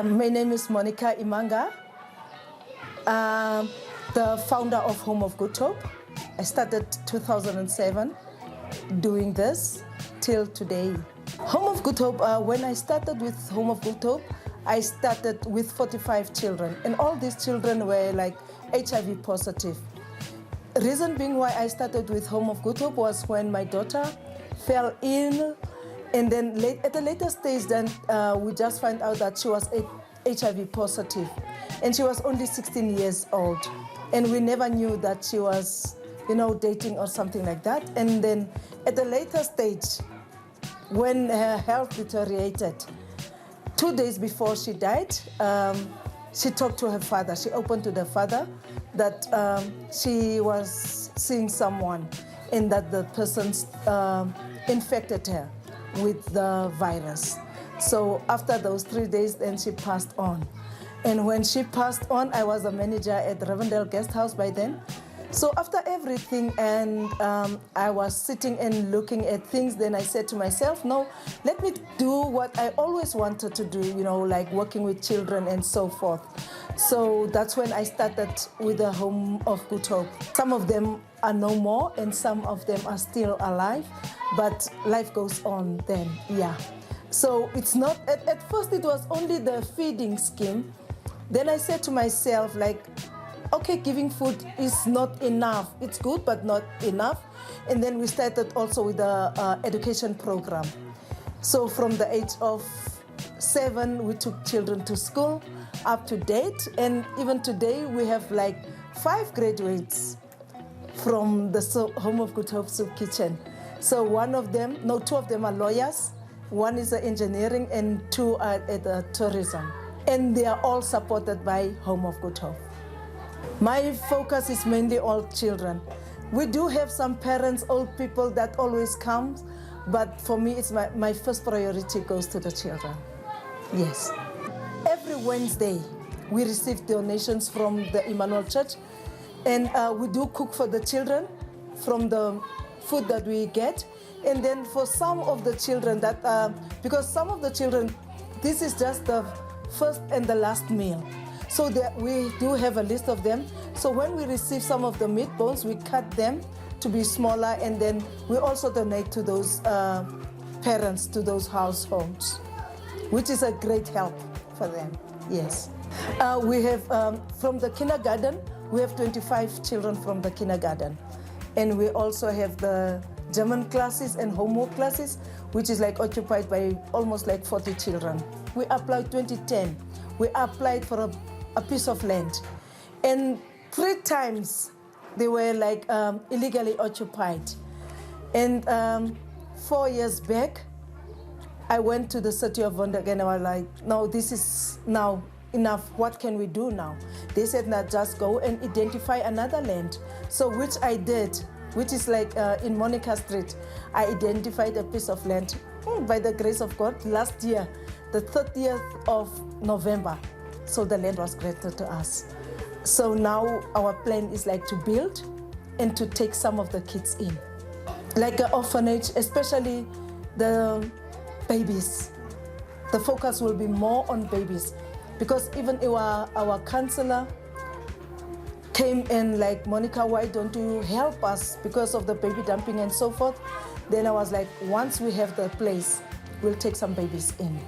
My name is Monica Imanga, the founder of Home of Groot Aub. I started 2007 doing this till today. Home of Groot Aub, when I started with Home of Groot Aub, I started with 45 children, and all these children were like HIV positive. Reason being why I started with Home of Groot Aub was when my daughter fell ill, and then at a later stage, then we just found out that she was HIV positive, and she was only 16 years old, and we never knew that she was, dating or something like that. And then at a later stage, when her health deteriorated, 2 days before she died, she talked to her father. She opened to the father that she was seeing someone and that the person infected her with the virus. So after those 3 days, then she passed on. And when she passed on, I was a manager at Ravendale Guest House by then. So after everything, and I was sitting and looking at things, then I said to myself, no, let me do what I always wanted to do, like working with children and so forth. So that's when I started with the Home of Groot Aub. Some of them are no more, and some of them are still alive, but life goes on then, yeah. So it's not, at first it was only the feeding scheme. Then I said to myself, okay, giving food is not enough. It's good, but not enough. And then we started also with the education program. So from the age of 7, we took children to school, up to date. And even today, we have 5 graduates from the Home of Groot Aub Soup Kitchen. So 2 of them are lawyers. 1 is engineering, and 2 are at tourism. And they are all supported by Home of Groot Aub. My focus is mainly all children. We do have some parents, old people that always come, but for me, it's my first priority goes to the children. Yes. Every Wednesday, we receive donations from the Emmanuel Church, and we do cook for the children from the food that we get. And then for some of the children because some of the children, this is just the first and the last meal. So we do have a list of them. So when we receive some of the meat bones, we cut them to be smaller, and then we also donate to those parents, to those households, which is a great help for them, yes. We have, from the kindergarten, we have 25 children from the kindergarten. And we also have the German classes and homework classes, which is occupied by almost 40 children. We applied 2010. We applied for a piece of land, and 3 times they were illegally occupied. And 4 years back, I went to the city of Windhoek, and I was like, no, this is now enough. What can we do now? They said, now just go and identify another land. So which I did, which is in Monica Street. I identified a piece of land by the grace of God last year, the 30th of November. So the land was granted to us. So now our plan is to build and to take some of the kids in. Like an orphanage, especially the babies. The focus will be more on babies, because even our counselor came in Monica, why don't you help us because of the baby dumping and so forth? Then I was like, once we have the place, we'll take some babies in.